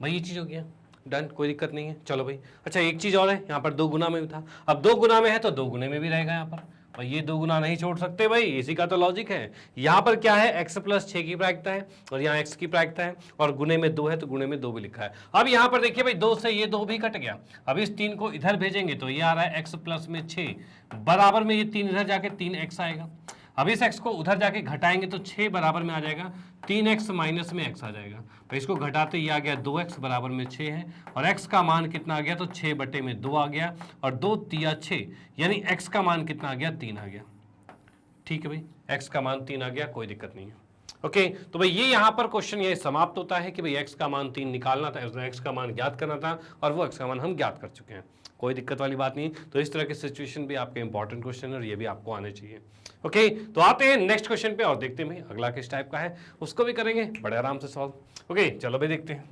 भाई, ये चीज हो गया। डन, कोई दिक्कत नहीं है। चलो भाई, अच्छा एक चीज और है, यहाँ पर 2 गुना में भी था, अब 2 गुना में है तो 2 गुने में भी रहेगा यहाँ पर भाई, ये 2 गुना नहीं छोड़ सकते भाई, इसी का तो लॉजिक है। यहाँ पर क्या है, x प्लस 6 की प्रायिकता है और यहाँ x की प्रायिकता है, और गुने में 2 है तो गुने में 2 भी लिखा है। अब यहाँ पर देखिए भाई 2 से ये 2 भी कट गया, अब इस 3 को इधर भेजेंगे तो ये आ रहा है x प्लस में 6 बराबर में ये 3 इधर जाके 3x आएगा। अब इस x को उधर जाके घटाएंगे तो 6 बराबर में आ जाएगा 3x माइनस में x आ जाएगा। तो इसको घटाते ये आ गया 2x बराबर में 6 है, और x का मान कितना आ गया, तो 6 बटे में 2 आ गया, और 2 तिया 6, यानी x का मान कितना आ गया, 3 आ गया। ठीक है भाई, x का मान 3 आ गया, कोई दिक्कत नहीं है। ओके, तो भाई ये यहाँ पर क्वेश्चन ये समाप्त होता है कि भाई x का मान 3 निकालना था, x का मान ज्ञात करना था, और वो x का मान हम ज्ञात कर चुके हैं, कोई दिक्कत वाली बात नहीं। तो इस तरह के सिचुएशन भी आपके इंपॉर्टेंट क्वेश्चन है और ये भी आपको आने चाहिए। ओके, तो आते हैं नेक्स्ट क्वेश्चन पे और देखते हैं भाई अगला किस टाइप का है, उसको भी करेंगे बड़े आराम से सॉल्व। ओके, चलो भाई देखते हैं।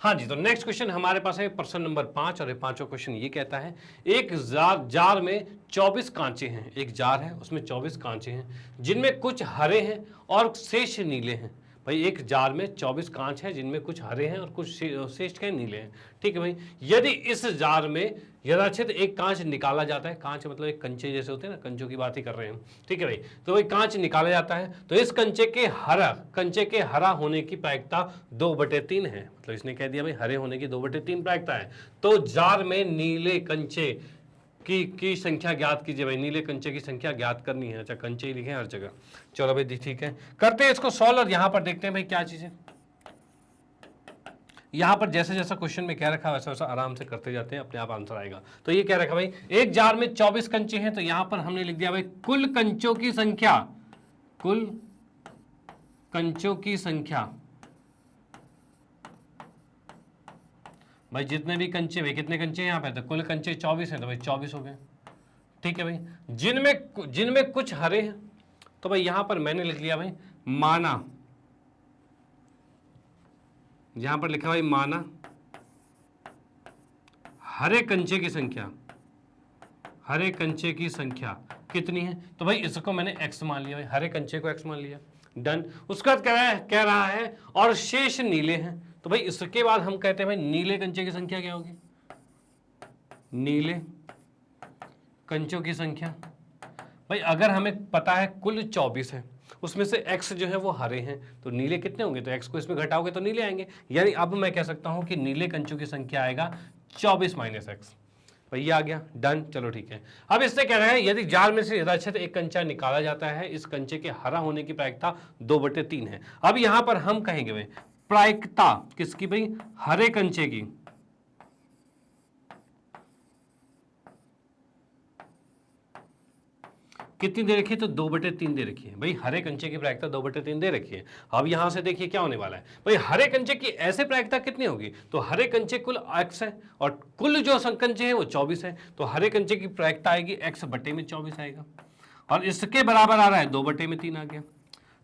हाँ जी, तो नेक्स्ट क्वेश्चन हमारे पास है प्रश्न नंबर 5, और ये पांचों क्वेश्चन ये कहता है एक जार में 24 कांचे हैं, एक जार है उसमें 24 कांचे हैं जिनमें कुछ हरे हैं और शेष नीले हैं। भाई एक जार में 24 कांच हैं जिनमें कुछ हरे हैं और कुछ शेष के नीले हैं। ठीक है भाई, यदि इस जार में यथाचित एक कांच निकाला जाता है, कांच मतलब एक कंचे जैसे होते हैं ना, कंचों की बात ही कर रहे हैं हम। ठीक है भाई, तो वही कांच निकाला जाता है, तो इस कंचे के हरा होने की प्रायिकता 2/3 है। मतलब इसने कह दिया भाई हरे होने की 2/3 प्रायिकता है। तो जार में नीले कंचे की संख्या ज्ञात कीजिए भाई, नीले कंचे की संख्या ज्ञात करनी है। अच्छा, कंचे ही लिखे हर जगह। चलो भाई ठीक है, करते हैं इसको सॉल्व, और यहां पर देखते हैं भाई क्या चीज है। यहां पर जैसे जैसा क्वेश्चन में कह रखा है वैसा वैसा आराम से करते जाते हैं, अपने आप आंसर आएगा। तो ये कह रखा भाई एक जार में 24 कंचे हैं, तो यहां पर हमने लिख दिया भाई कुल कंचों की संख्या, कुल कंचों की संख्या भाई, जितने भी कंचे, भाई कितने कंचे यहाँ पे, तो कुल कंचे 24 हैं, तो भाई 24 हो गए। ठीक है भाई, जिनमें कुछ हरे हैं, तो भाई यहां पर मैंने लिख लिया भाई माना, यहां पर लिखा भाई माना हरे कंचे की संख्या, हरे कंचे की संख्या कितनी है, तो भाई इसको मैंने x मान लिया भाई, हरे कंचे को x मान लिया। डन। उसका कह रहा है और शेष नीले हैं, तो भाई इसके बाद हम कहते हैं भाई नीले कंचे की संख्या क्या होगी, नीले कंचों की संख्या। भाई अगर हमें पता है कुल 24 है, उसमें से x जो है वो हरे हैं, तो नीले कितने होंगे, तो x को इसमें घटाओगे तो नीले आएंगे, यानी अब मैं कह सकता हूं कि नीले कंचों की संख्या आएगा 24 माइनस x। भाई ये आ गया। डन। चलो ठीक है, अब इससे कह रहे हैं यदि जार में से यथाचित एक कंचा निकाला जाता है, इस कंचे के हरा होने की प्रायिकता 2/3 है। अब यहां पर हम कहेंगे भाई प्रायिकता किसकी, भाई हरे कंचे की, कितनी दे रखी है, तो 2/3 दे रखी है। भाई हरे कंचे की प्रायिकता 2/3 दे रखी है। अब यहां से देखिए क्या होने वाला है, भाई हरे कंचे की ऐसे प्रायिकता कितनी होगी, तो हरे कंचे कुल x है और कुल जो कंचे हैं वो 24 है, तो हरे कंचे की प्रायिकता आएगी x/24 आएगा, और इसके बराबर आ रहा है 2/3 आ गया।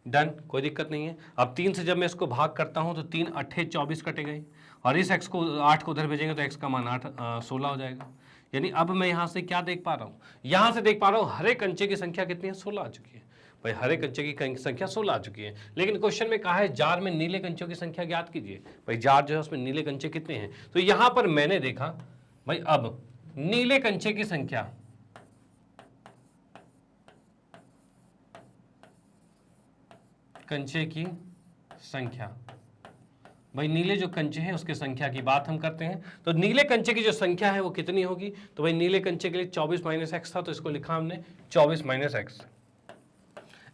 डन, कोई दिक्कत नहीं है। अब 3 से जब मैं इसको भाग करता हूं तो 3 8 24 कटेगा, और इस x को 8 को उधर भेजेंगे तो x का मान 16 हो जाएगा। यानी अब मैं यहां से क्या देख पा रहा हूं, यहां से देख पा रहा हूं हरे कंचे की संख्या कितनी है, 16 आ चुकी है। भाई हरे कंचे की संख्या 16 आ चुकी है, लेकिन क्वेश्चन में कहा है जार में नीले कंचों की संख्या ज्ञात कीजिए। भाई जार जो है उसमें नीले कंचे कितने हैं, तो यहां पर मैंने देखा भाई अब नीले कंचे की संख्या, कंचे की संख्या, भाई नीले जो कंचे हैं उसकी संख्या की बात हम करते हैं, तो नीले कंचे की जो संख्या है वो कितनी होगी, तो भाई नीले कंचे के लिए 24 माइनस एक्स था, तो इसको लिखा हमने 24 माइनस एक्स,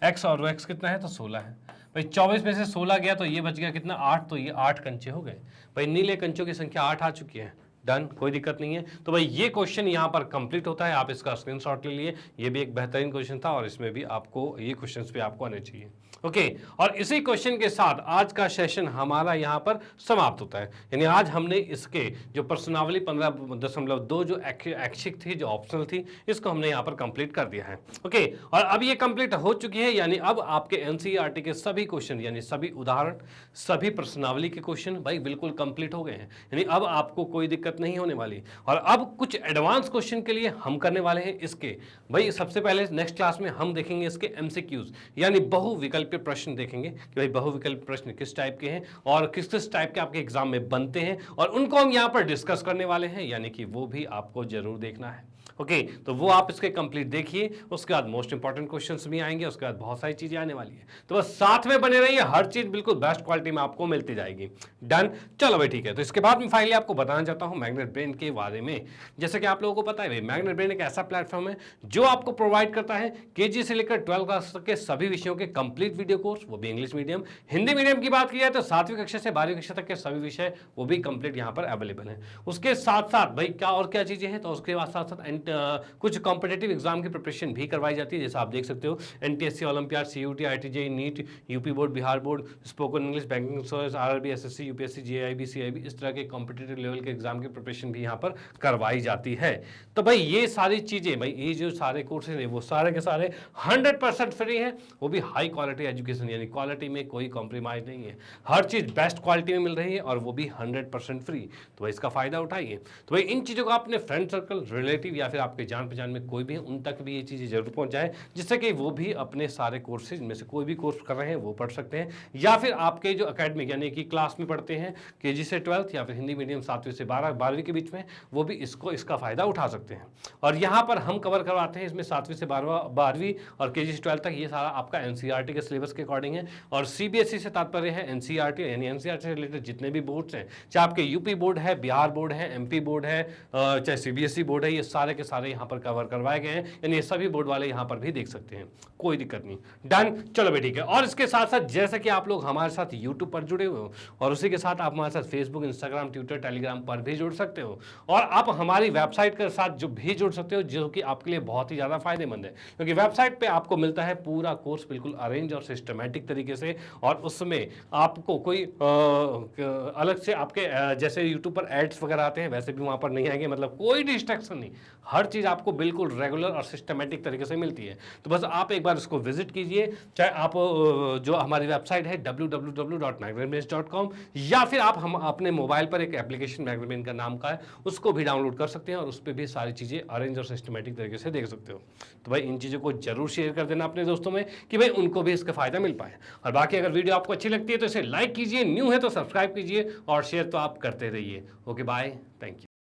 एक्स और वो एक्स कितना है, तो 16 है। भाई 24 में से 16 गया तो ये बच गया कितना, 8, तो ये 8 कंचे हो गए। भाई नीले कंचों की संख्या 8 आ चुकी है। डन, कोई दिक्कत नहीं है। तो भाई ये क्वेश्चन यहाँ पर कंप्लीट होता है, आप इसका स्क्रीनशॉट ले लिए। ये भी एक बेहतरीन क्वेश्चन था और इसमें भी आपको ये क्वेश्चंस भी आपको आने चाहिए। ओके, और इसी क्वेश्चन के साथ आज का सेशन हमारा यहाँ पर समाप्त होता है। यानी आज हमने इसके जो प्रश्नावली 15.2 जो ऐच्छिक थी, जो ऑप्शनल थी, इसको हमने यहाँ पर कंप्लीट कर दिया है। ओके, और अब ये कंप्लीट हो चुकी है, यानी अब आपके एनसीईआरटी के सभी क्वेश्चन, यानी सभी उदाहरण, सभी प्रश्नावली के क्वेश्चन भाई बिल्कुल कंप्लीट हो गए हैं। यानी अब आपको कोई दिक्कत नहीं होने वाली। और अब कुछ एडवांस क्वेश्चन के लिए हम करने वाले हैं इसके, भाई सबसे पहले नेक्स्ट क्लास में हम देखेंगे इसके एमसीक्यूज, यानी बहुविकल्पीय प्रश्न देखेंगे कि भाई बहुविकल्पीय प्रश्न किस टाइप के हैं और किस किस टाइप के आपके एग्जाम में बनते हैं, और उनको हम यहां पर डिस्कस करने वाले हैं, यानी कि वो भी आपको जरूर देखना है। ओके, तो वो आप इसके कंप्लीट देखिए। उसके बाद मोस्ट इंपॉर्टेंट क्वेश्चंस भी आएंगे, उसके बाद बहुत सारी चीजें आने वाली है। तो बस साथ में बने रहिए, हर चीज बिल्कुल बेस्ट क्वालिटी में आपको मिलती जाएगी। डन, चलो भाई ठीक है। तो इसके बाद मैं फाइनली आपको बताना चाहता हूं मैग्नेट ब्रेन के बारे में। जैसे कि आप लोगों को पता है भाई, मैग्नेट ब्रेन एक ऐसा प्लेटफॉर्म है जो आपको प्रोवाइड करता है केजी से लेकर 12 क्लास तक के सभी विषयों के कंप्लीट वीडियो कोर्स, वो भी इंग्लिश मीडियम। हिंदी मीडियम की बात की जाए तो 7वीं कक्षा से 12वीं कक्षा तक के सभी विषय वो भी कंप्लीट यहाँ पर अवेलेबल है। उसके साथ साथ भाई क्या और क्या चीजें हैं, तो उसके बाद साथ साथ कुछ कॉम्पिटेटिव एग्जाम की प्रिपरेशन भी करवाई जाती है। जैसे आप देख सकते हो एनटीएससी, ओलंपियाड, सीयूटी, आईटीजे, NEET, UP board, Bihar board, spoken English, banking service, RRB, SSC, UPSC, जेआईबी, सीआईबी, इस तरह के कॉम्पिटेटिव लेवल के एग्जाम की प्रिपरेशन भी यहाँ पर करवाई जाती है। तो भाई ये सारी चीजें, भाई ये जो सारे कोर्सेज है वो सारे के सारे 100% फ्री है, वो भी हाई क्वालिटी एजुकेशन, यानी क्वालिटी में कोई कॉम्प्रोमाइज नहीं है, हर चीज बेस्ट क्वालिटी में मिल रही है और वो भी 100% फ्री। तो भाई इसका फायदा उठाइए। तो भाई इन चीजों को अपने फ्रेंड सर्कल, रिलेटिव या फिर आपके जान पहचान में कोई भी, उन तक भी ये चीजें जरूर पहुंचाए, जिससे कि वो भी अपने सारे कोर्सेज में से कोई भी कोर्स कर रहे हैं वो पढ़ सकते हैं, या फिर आपके जो एकेडमिक यानी कि क्लास में पढ़ते हैं केजी से 12th या फिर हिंदी मीडियम 7वीं से 12वीं के बीच में, वो भी इसका फायदा उठा सकते हैं। और यहाँ पर हम कवर करवाते हैं इसमें 7वीं से 12वीं और केजी से 12 तक, ये सारा आपका एनसीईआरटी के सिलेबस के अकॉर्डिंग है। और सीबीएसई से तात्पर्य है एनसीईआरटी, यानी एनसीईआरटी से रिलेटेड जितने भी बोर्ड्स हैं, चाहे आपके यूपी बोर्ड है, बिहार बोर्ड है, एमपी बोर्ड है, चाहे सीबीएसई बोर्ड है, ये सारे के सारे यहाँ पर कवर करवाए गए हैं, यानी सभी बोर्ड वाले यहाँ पर भी देख सकते हैं, कोई दिक्कत नहीं। डन, चलो भाई ठीक है। और इसके साथ साथ जैसे कि आप लोग हमारे साथ यूट्यूब पर जुड़े हुए हो, और उसी के साथ आप हमारे साथ फेसबुक, इंस्टाग्राम, ट्विटर, टेलीग्राम पर भी जुड़ सकते हो, और आप हमारी वेबसाइट के साथ जो भी जुड़ सकते हो, जो कि आपके लिए बहुत ही ज़्यादा फायदेमंद है, क्योंकि वेबसाइट पे आपको मिलता है पूरा कोर्स बिल्कुल अरेंज और सिस्टमैटिक तरीके से, और उसमें आपको कोई अलग से आपके जैसे यूट्यूब पर एड्स वगैरह आते हैं वैसे भी वहाँ पर नहीं आएंगे, मतलब कोई डिस्ट्रैक्शन नहीं, हर चीज़ आपको बिल्कुल रेगुलर और सिस्टमैटिक तरीके से मिलती है। तो बस आप एक बार इसको विजिट कीजिए, चाहे आप जो हमारी वेबसाइट है www.magnetbrains.com, या फिर आप हम अपने मोबाइल पर एक एप्लीकेशन मैग्नेट का नाम का है उसको भी डाउनलोड कर सकते हैं, और उस पर भी सारी चीज़ें अरेंज और सिस्टमैटिक तरीके से देख सकते हो। तो भाई इन चीज़ों को जरूर शेयर कर देना अपने दोस्तों में कि भाई उनको भी इसका फायदा मिल पाए। और बाकी अगर वीडियो आपको अच्छी लगती है तो इसे लाइक कीजिए, न्यू है तो सब्सक्राइब कीजिए, और शेयर तो आप करते रहिए। Okay, bye, thank you.